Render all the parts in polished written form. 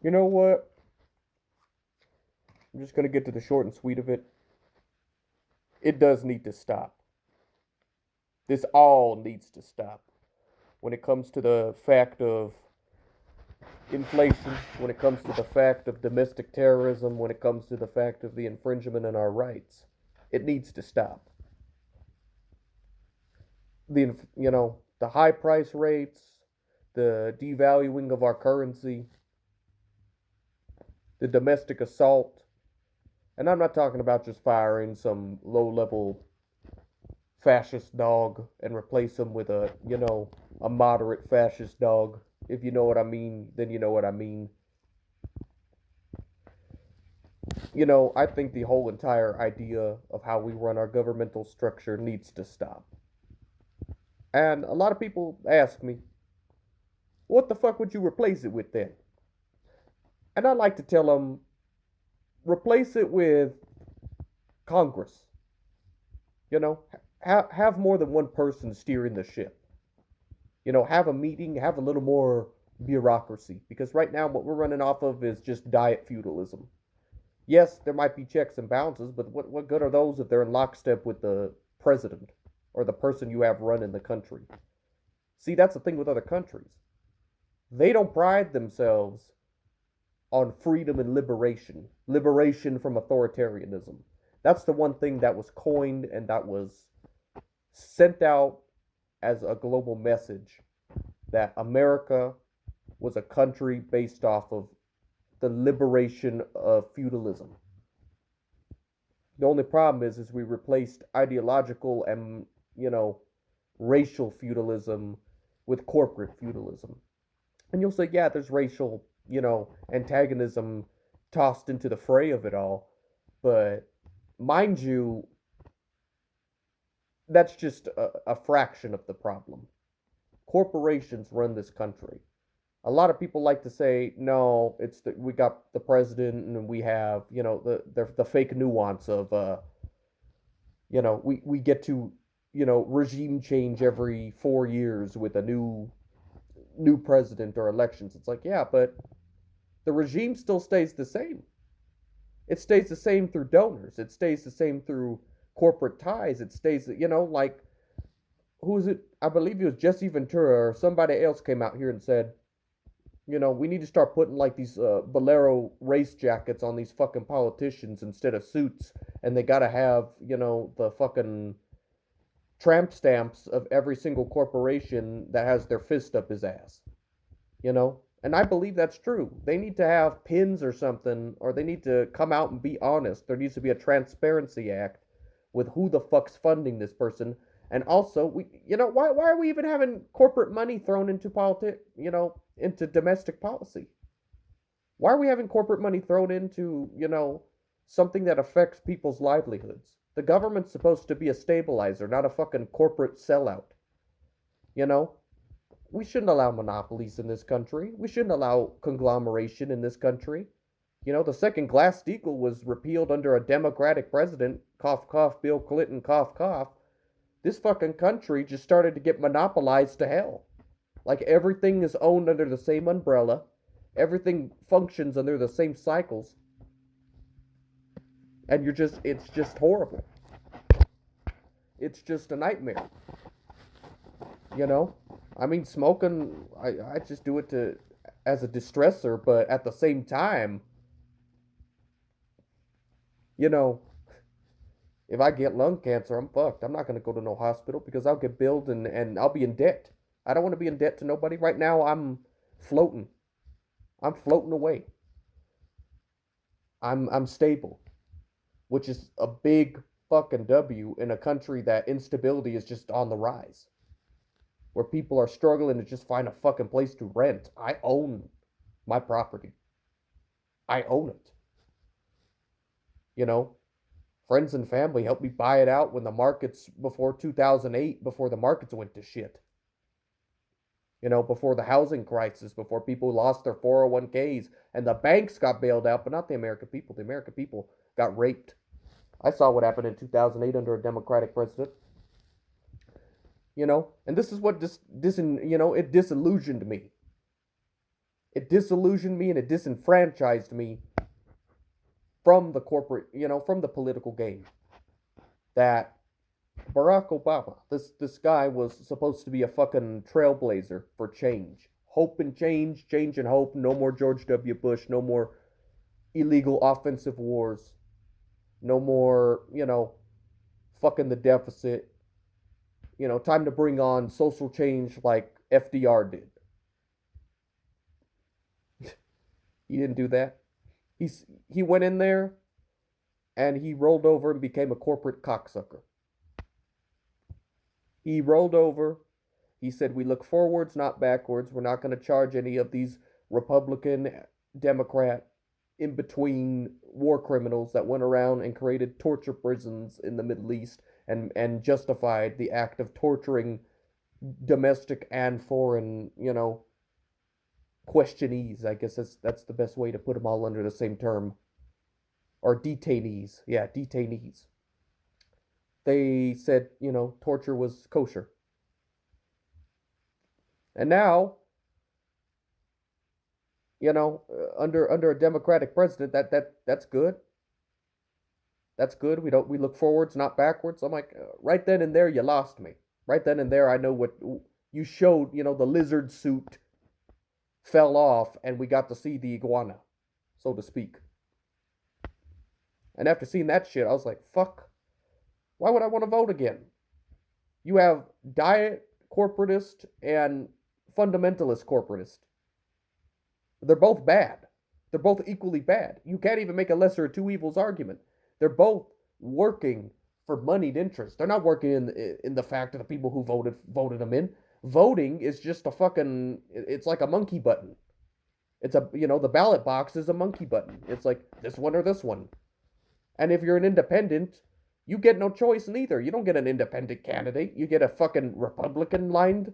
You know what? I'm just going to get to the short and sweet of it. It does need to stop. This all needs to stop. When it comes to the fact of inflation, when it comes to the fact of domestic terrorism, when it comes to the fact of the infringement in our rights, it needs to stop. The high price rates, the devaluing of our currency, the domestic assault, and I'm not talking about just firing some low-level fascist dog and replace him with a moderate fascist dog. If you know what I mean, then you know what I mean. I think the whole entire idea of how we run our governmental structure needs to stop. And a lot of people ask me, what the fuck would you replace it with then? And I like to tell them, replace it with Congress. You know, have more than one person steering the ship. Have a meeting, have a little more bureaucracy. Because right now, what we're running off of is just diet feudalism. Yes, there might be checks and balances, but what good are those if they're in lockstep with the president or the person you have running the country? See, that's the thing with other countries. They don't pride themselves on freedom and liberation from authoritarianism. That's the one thing that was coined and that was sent out as a global message that America was a country based off of the liberation of feudalism. The only problem is we replaced ideological and racial feudalism with corporate feudalism. And you'll say, yeah, there's racial antagonism tossed into the fray of it all, but mind you, that's just a fraction of the problem. Corporations run this country. A lot of people like to say, no, we got the president and we have the fake nuance of we get to regime change every 4 years with a new president or elections. It's like, yeah, but the regime still stays the same. It stays the same through donors. It stays the same through corporate ties. It stays, like, who is it? I believe it was Jesse Ventura or somebody else came out here and said, we need to start putting like these bolero race jackets on these fucking politicians instead of suits, and they gotta have the fucking tramp stamps of every single corporation that has their fist up his ass. And I believe that's true. They need to have pins or something, or they need to come out and be honest. There needs to be a transparency act with who the fuck's funding this person. And also, why are we even having corporate money thrown into into domestic policy? Why are we having corporate money thrown into, something that affects people's livelihoods? The government's supposed to be a stabilizer, not a fucking corporate sellout. You know, we shouldn't allow monopolies in this country. We shouldn't allow conglomeration in this country. The second Glass Steagall was repealed under a Democratic president, cough, cough, Bill Clinton, cough, cough. This fucking country just started to get monopolized to hell. Like everything is owned under the same umbrella, everything functions under the same cycles, and it's just horrible. It's just a nightmare. You know? I mean, smoking, I just do it as a distressor, but at the same time, you know, if I get lung cancer, I'm fucked. I'm not going to go to no hospital because I'll get billed and I'll be in debt. I don't want to be in debt to nobody. Right now, floating. I'm floating away. I'm stable, which is a big fucking W in a country that instability is just on the rise, where people are struggling to just find a fucking place to rent. I own my property. I own it. You know, friends and family helped me buy it out when the markets before 2008, before the markets went to shit. Before the housing crisis, before people lost their 401ks and the banks got bailed out, but not the American people. The American people got raped. I saw what happened in 2008 under a Democratic president. And this is what it disillusioned me. It disillusioned me and it disenfranchised me from the corporate, from the political game. That Barack Obama, this guy was supposed to be a fucking trailblazer for change. Hope and change, change and hope. No more George W. Bush, no more illegal offensive wars, no more, fucking the deficit. Time to bring on social change like FDR did. He didn't do that. He went in there and he rolled over and became a corporate cocksucker. He rolled over. He said, we look forwards, not backwards. We're not going to charge any of these Republican, Democrat, in between war criminals that went around and created torture prisons in the Middle East and justified the act of torturing domestic and foreign, questionees. I guess that's the best way to put them all under the same term. Or detainees. Yeah, detainees. They said, torture was kosher. And now, under a Democratic president, that's good. That's good. We look forwards, not backwards. I'm like, right then and there, you lost me. Right then and there, I know what you showed. The lizard suit fell off, and we got to see the iguana, so to speak. And after seeing that shit, I was like, fuck. Why would I want to vote again? You have diet corporatist and fundamentalist corporatist. They're both bad. They're both equally bad. You can't even make a lesser of two evils argument. They're both working for moneyed interests. They're not working in the fact of the people who voted them in. Voting is just a fucking, it's like a monkey button. It's the ballot box is a monkey button. It's like this one or this one. And if you're an independent, you get no choice neither. You don't get an independent candidate. You get a fucking Republican-lined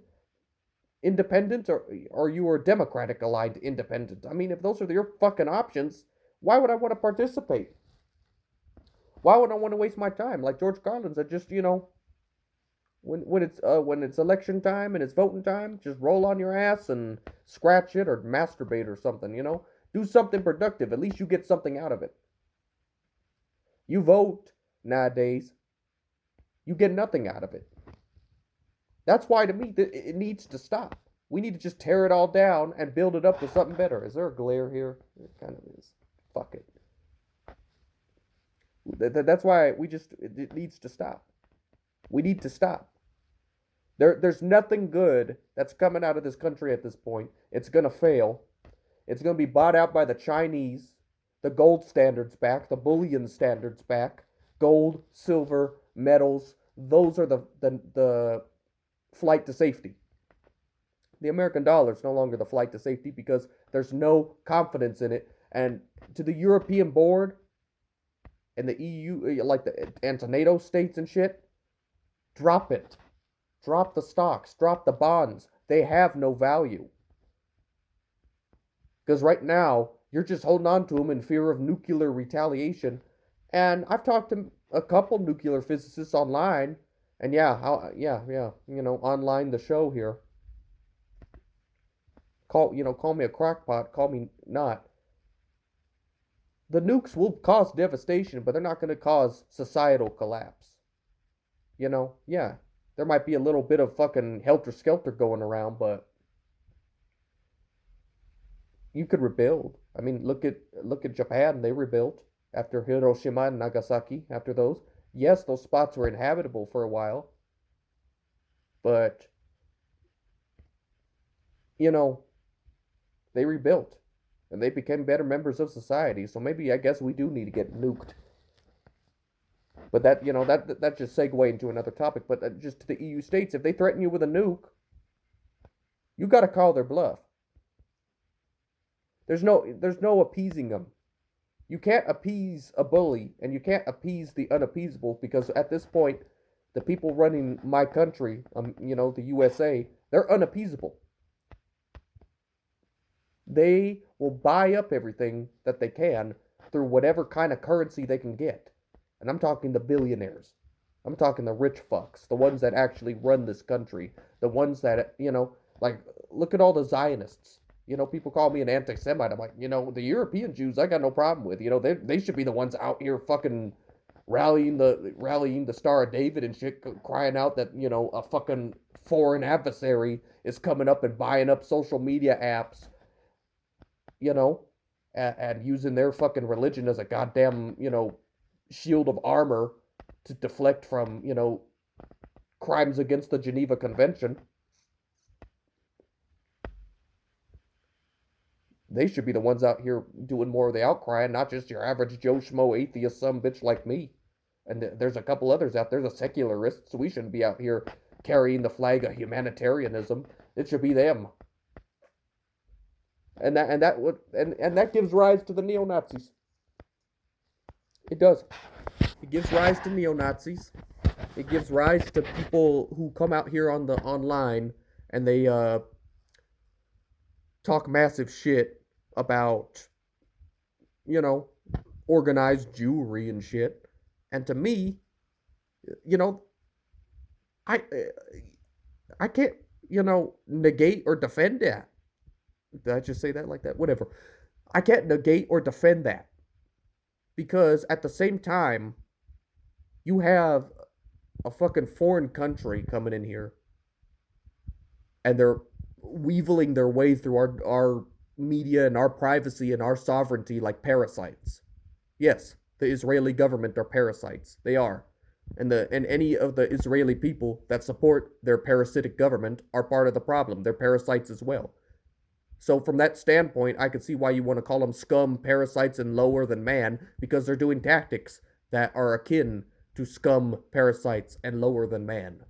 independent, or you are a Democratic-aligned independent. I mean, if those are your fucking options, why would I want to participate? Why would I want to waste my time? Like George Carlin said, just, when it's election time and it's voting time, just roll on your ass and scratch it or masturbate or something, Do something productive. At least you get something out of it. You vote nowadays, you get nothing out of it. That's why, to me, it needs to stop. We need to just tear it all down and build it up to something better. Is there a glare here? It kind of is. Fuck it. That's why it needs to stop. We need to stop. There's nothing good that's coming out of this country at this point. It's going to fail. It's going to be bought out by the Chinese. The gold standard's back. The bullion standard's back. Gold, silver, metals. Those are the flight to safety. The American dollar is no longer the flight to safety because there's no confidence in it. And to the European board and the EU, like and to NATO states and shit, drop it. Drop the stocks. Drop the bonds. They have no value. Because right now, you're just holding on to them in fear of nuclear retaliation. And I've talked to a couple nuclear physicists online. And online the show here. Call me a crackpot, call me not. The nukes will cause devastation, but they're not going to cause societal collapse. There might be a little bit of fucking helter-skelter going around, but you could rebuild. I mean, look at Japan, they rebuilt after Hiroshima and Nagasaki, after those. Yes, those spots were inhabitable for a while, but, they rebuilt, and they became better members of society, so maybe, I guess, we do need to get nuked. But that just segue into another topic, but just to the EU states, if they threaten you with a nuke, you got to call their bluff. There's no appeasing them. You can't appease a bully, and you can't appease the unappeasable, because at this point, the people running my country, the USA, they're unappeasable. They will buy up everything that they can through whatever kind of currency they can get. And I'm talking the billionaires. I'm talking the rich fucks, the ones that actually run this country, the ones that, like, look at all the Zionists. People call me an anti-Semite. I'm like, the European Jews, I got no problem with. They should be the ones out here fucking rallying the Star of David and shit, crying out that a fucking foreign adversary is coming up and buying up social media apps, you know, and using their fucking religion as a goddamn shield of armor to deflect from crimes against the Geneva Convention. They should be the ones out here doing more of the outcry, and not just your average Joe Schmo atheist some bitch like me. And there's a couple others out there, the secularists. We shouldn't be out here carrying the flag of humanitarianism. It should be them. And that gives rise to the neo-Nazis. It does. It gives rise to neo-Nazis. It gives rise to people who come out here on the online and they talk massive shit about organized Jewry and shit. And to me, I can't negate or defend that. Did I just say that like that? Whatever. I can't negate or defend that. Because at the same time, you have a fucking foreign country coming in here and they're weaveling their way through our media and our privacy and our sovereignty like parasites. Yes, the Israeli government are parasites. They are. And any of the Israeli people that support their parasitic government are part of the problem. They're parasites as well. So from that standpoint, I could see why you want to call them scum, parasites, and lower than man, because they're doing tactics that are akin to scum, parasites, and lower than man.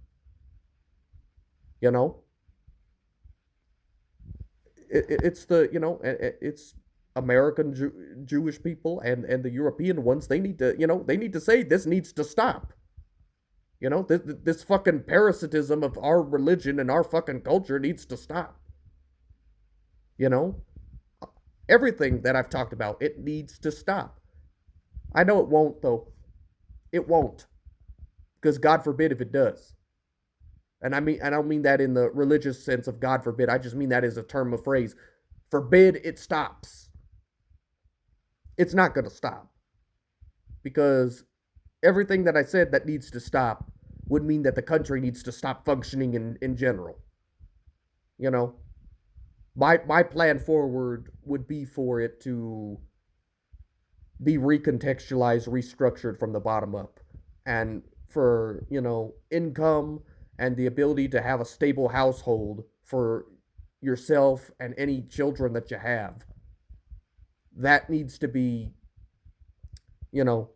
It's it's American Jewish people and the European ones. They need to say this needs to stop. This fucking parasitism of our religion and our fucking culture needs to stop. Everything that I've talked about, it needs to stop. I know it won't, though. It won't. Because God forbid if it does. And I don't mean that in the religious sense of God forbid. I just mean that as a term of phrase. Forbid it stops. It's not going to stop. Because everything that I said that needs to stop would mean that the country needs to stop functioning in general. My plan forward would be for it to be recontextualized, restructured from the bottom up. And for, income and the ability to have a stable household for yourself and any children that you have. That needs to be, a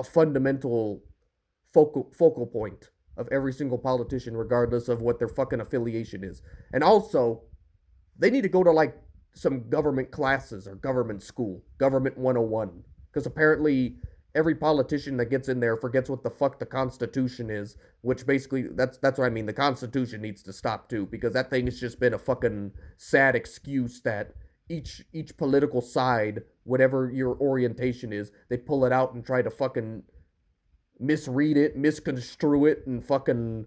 fundamental focal point of every single politician, regardless of what their fucking affiliation is. And also, they need to go to like some government classes or government school, government 101. Because apparently every politician that gets in there forgets what the fuck the Constitution is, which basically, that's what I mean. The Constitution needs to stop too, because that thing has just been a fucking sad excuse that each political side, whatever your orientation is, they pull it out and try to fucking misread it, misconstrue it, and fucking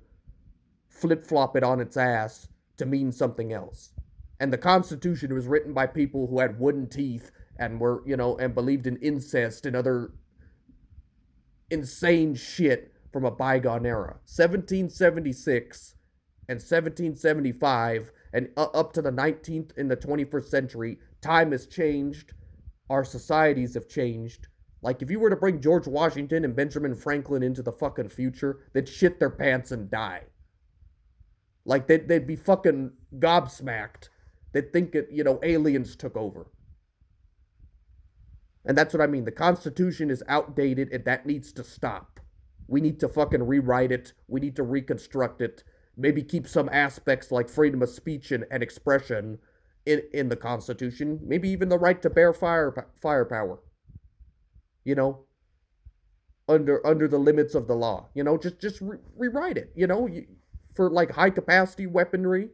flip-flop it on its ass to mean something else. And the Constitution was written by people who had wooden teeth and were, and believed in incest and other insane shit from a bygone era. 1776 and 1775 and up to the 19th and the 21st century, time has changed. Our societies have changed. Like, if you were to bring George Washington and Benjamin Franklin into the fucking future, they'd shit their pants and die. Like, they'd be fucking gobsmacked. They'd think aliens took over. And that's what I mean. The Constitution is outdated, and that needs to stop. We need to fucking rewrite it. We need to reconstruct it. Maybe keep some aspects like freedom of speech and expression in the Constitution. Maybe even the right to bear firepower. Under the limits of the law. Just rewrite it. For like high capacity weaponry,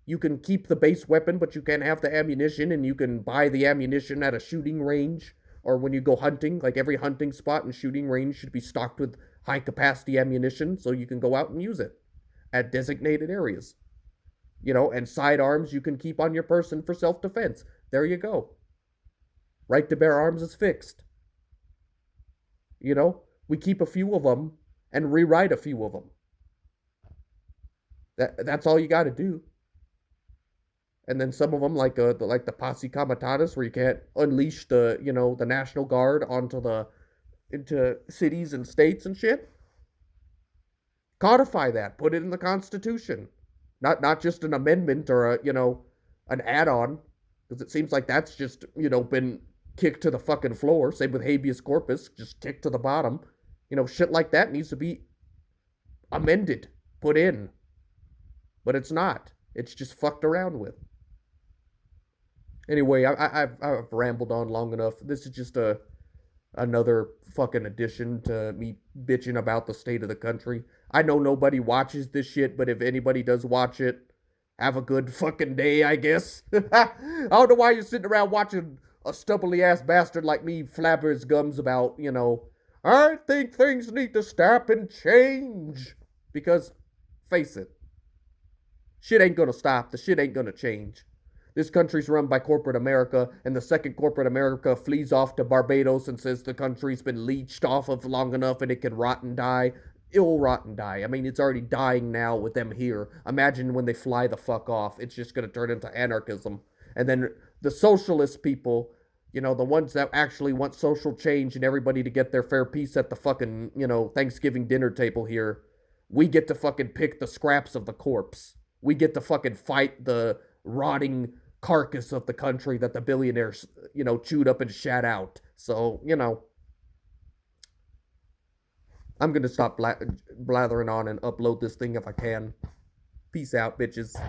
you can keep the base weapon, but you can't have the ammunition, and you can buy the ammunition at a shooting range, or when you go hunting, like every hunting spot and shooting range should be stocked with high capacity ammunition, so you can go out and use it at designated areas. And sidearms you can keep on your person for self-defense. There you go. Right to bear arms is fixed. We keep a few of them and rewrite a few of them. That's all you got to do. And then some of them, like the posse comitatus, where you can't unleash the National Guard into cities and states and shit. Codify that. Put it in the Constitution. Not just an amendment or an add-on, because it seems like that's just been kicked to the fucking floor. Same with habeas corpus, just kicked to the bottom. Shit like that needs to be amended, put in. But it's not. It's just fucked around with. Anyway, I've rambled on long enough. This is just another fucking addition to me bitching about the state of the country. I know nobody watches this shit, but if anybody does watch it, have a good fucking day, I guess. I don't know why you're sitting around watching a stubbly ass bastard like me flabber his gums about, I think things need to stop and change. Because, face it, shit ain't gonna stop. The shit ain't gonna change. This country's run by corporate America, and the second corporate America flees off to Barbados and says the country's been leeched off of long enough and it can rot and die. It'll rot and die. I mean, it's already dying now with them here. Imagine when they fly the fuck off. It's just going to turn into anarchism. And then the socialist people, the ones that actually want social change and everybody to get their fair piece at the fucking, Thanksgiving dinner table here, we get to fucking pick the scraps of the corpse. We get to fucking fight the rotting carcass of the country that the billionaires, chewed up and shat out. So, I'm going to stop blathering on and upload this thing if I can. Peace out, bitches.